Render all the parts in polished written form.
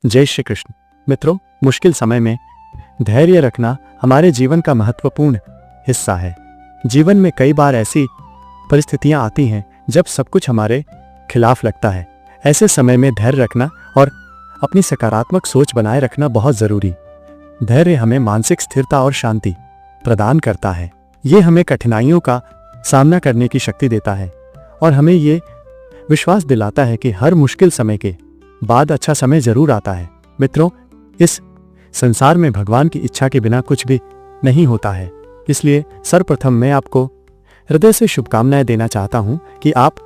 जय श्री कृष्ण। मित्रों, मुश्किल समय में धैर्य रखना हमारे जीवन का महत्वपूर्ण हिस्सा है। जीवन में कई बार ऐसी परिस्थितियां आती हैं जब सब कुछ हमारे खिलाफ लगता है। ऐसे समय में धैर्य रखना और अपनी सकारात्मक सोच बनाए रखना बहुत जरूरी। धैर्य हमें मानसिक स्थिरता और शांति प्रदान करता है। ये हमें कठिनाइयों का सामना करने की शक्ति देता है और हमें ये विश्वास दिलाता है कि हर मुश्किल समय के बाद अच्छा समय जरूर आता है। मित्रों, इस संसार में भगवान की इच्छा के बिना कुछ भी नहीं होता है। इसलिए सर्वप्रथम मैं आपको हृदय से शुभकामनाएं देना चाहता हूं कि आप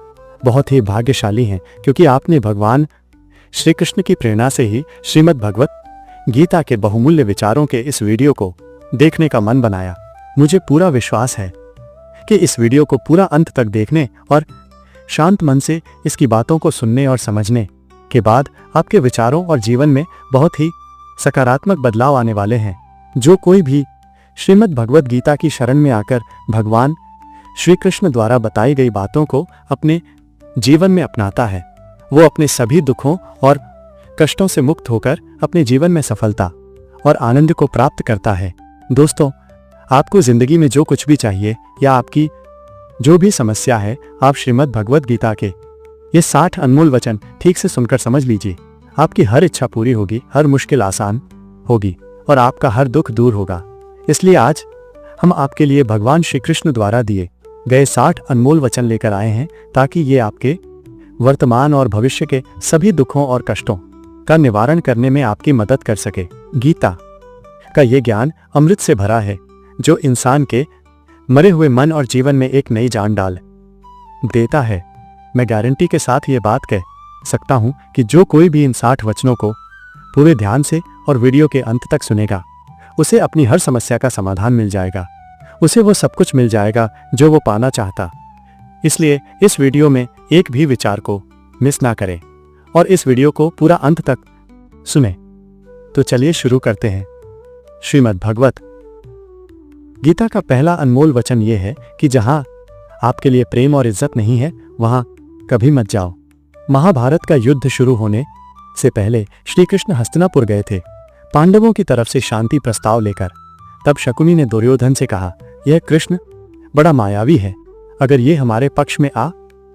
बहुत ही भाग्यशाली हैं, क्योंकि आपने भगवान श्री कृष्ण की प्रेरणा से ही श्रीमद् भगवत गीता के बहुमूल्य विचारों के इस वीडियो को देखने का मन बनाया। मुझे पूरा विश्वास है कि इस वीडियो को पूरा अंत तक देखने और शांत मन से इसकी बातों को सुनने और समझने के बाद आपके विचारों और जीवन में बहुत ही सकारात्मक बदलाव आने वाले हैं। जो कोई भी श्रीमद् भगवत गीता की शरण में आकर भगवान श्री कृष्ण द्वारा बताई गई बातों को अपने जीवन में अपनाता है, वो अपने सभी दुखों और कष्टों से मुक्त होकर अपने जीवन में सफलता और आनंद को प्राप्त करता है। दोस्तों, आपको जिंदगी में जो कुछ भी चाहिए या आपकी जो भी समस्या है, आप श्रीमद् भगवत गीता के ये 60 अनमोल वचन ठीक से सुनकर समझ लीजिए। आपकी हर इच्छा पूरी होगी, हर मुश्किल आसान होगी और आपका हर दुख दूर होगा। इसलिए आज हम आपके लिए भगवान श्री कृष्ण द्वारा दिए गए 60 अनमोल वचन लेकर आए हैं, ताकि ये आपके वर्तमान और भविष्य के सभी दुखों और कष्टों का निवारण करने में आपकी मदद कर सके। गीता का ये ज्ञान अमृत से भरा है, जो इंसान के मरे हुए मन और जीवन में एक नई जान डाल देता है। मैं गारंटी के साथ ये बात कह सकता हूं कि जो कोई भी इन 60 वचनों को पूरे ध्यान से और वीडियो के अंत तक सुनेगा, उसे अपनी हर समस्या का समाधान मिल जाएगा। उसे वो सब कुछ मिल जाएगा जो वो पाना चाहता। इसलिए इस वीडियो में एक भी विचार को मिस ना करें और इस वीडियो को पूरा अंत तक सुने। तो चलिए शुरू करते हैं। श्रीमद् भगवत गीता का पहला अनमोल वचन ये है कि जहां आपके लिए प्रेम और इज्जत नहीं है, वहां कभी मत जाओ। महाभारत का युद्ध शुरू होने से पहले श्री कृष्ण हस्तिनापुर गए थे, पांडवों की तरफ से शांति प्रस्ताव लेकर। तब शकुनी ने दुर्योधन से कहा, यह कृष्ण बड़ा मायावी है, अगर ये हमारे पक्ष में आ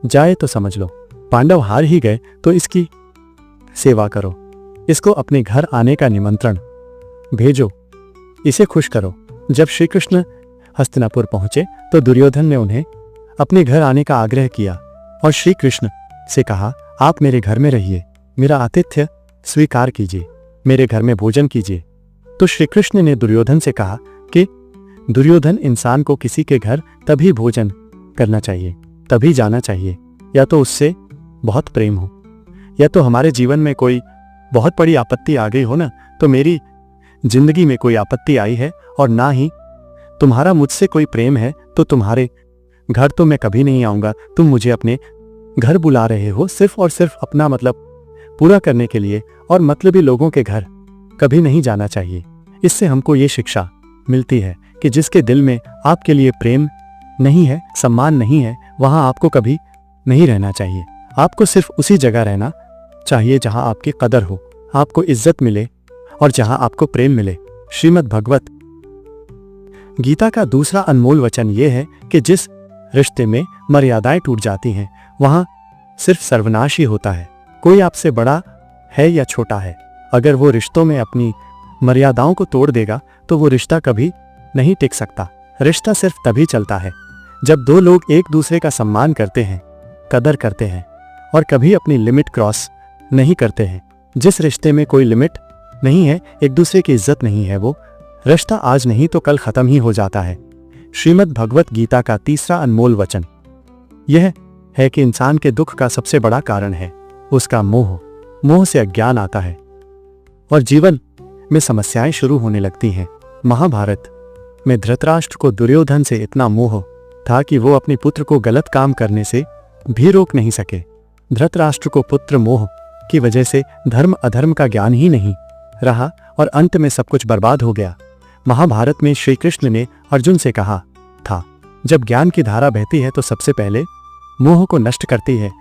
जाए तो समझ लो पांडव हार ही गए, तो इसकी सेवा करो, इसको अपने घर आने का निमंत्रण भेजो, इसे खुश करो। जब श्री कृष्ण हस्तिनापुर पहुंचे तो दुर्योधन ने उन्हें अपने घर आने का आग्रह किया और श्री कृष्ण से कहा, आप मेरे घर में रहिए, मेरा आतिथ्य स्वीकार कीजिए, मेरे घर में भोजन कीजिए। तो श्री कृष्ण ने दुर्योधन से कहा कि दुर्योधन, इंसान को किसी के घर तभी भोजन करना चाहिए, तभी जाना चाहिए, या तो उससे बहुत प्रेम हो, या तो हमारे जीवन में कोई बहुत बड़ी आपत्ति आ गई हो ना। तो मेरी जिंदगी में कोई आपत्ति आई है और ना ही तुम्हारा मुझसे कोई प्रेम है, तो तुम्हारे घर तो मैं कभी नहीं आऊंगा। तुम मुझे अपने घर बुला रहे हो सिर्फ और सिर्फ अपना मतलब पूरा करने के लिए, और मतलबी लोगों के घर कभी नहीं जाना चाहिए। इससे हमको ये शिक्षा मिलती है कि जिसके दिल में आपके लिए प्रेम नहीं है, सम्मान नहीं है, वहां आपको कभी नहीं रहना चाहिए। आपको सिर्फ उसी जगह रहना चाहिए जहां आपकी कदर हो, आपको इज्जत मिले और जहां आपको प्रेम मिले। श्रीमद् भगवत गीता का दूसरा अनमोल वचन यह है कि जिस रिश्ते में मर्यादाएं टूट जाती हैं, वहां सिर्फ सर्वनाश ही होता है। कोई आपसे बड़ा है या छोटा है, अगर वो रिश्तों में अपनी मर्यादाओं को तोड़ देगा तो वो रिश्ता कभी नहीं टिक सकता। रिश्ता सिर्फ तभी चलता है जब दो लोग एक दूसरे का सम्मान करते हैं, कदर करते हैं और कभी अपनी लिमिट क्रॉस नहीं करते हैं। जिस रिश्ते में कोई लिमिट नहीं है, एक दूसरे की इज्जत नहीं है, वो रिश्ता आज नहीं तो कल खत्म ही हो जाता है। श्रीमद् भगवत गीता का तीसरा अनमोल वचन यह है कि इंसान के दुख का सबसे बड़ा कारण है उसका मोह। मोह से अज्ञान आता है और जीवन में समस्याएं शुरू होने लगती हैं। महाभारत में धृतराष्ट्र को दुर्योधन से इतना मोह था कि वो अपने पुत्र को गलत काम करने से भी रोक नहीं सके। धृतराष्ट्र को पुत्र मोह की वजह से धर्म अधर्म का ज्ञान ही नहीं रहा और अंत में सब कुछ बर्बाद हो गया। महाभारत में श्री कृष्ण ने अर्जुन से कहा था, जब ज्ञान की धारा बहती है तो सबसे पहले मोह को नष्ट करती है,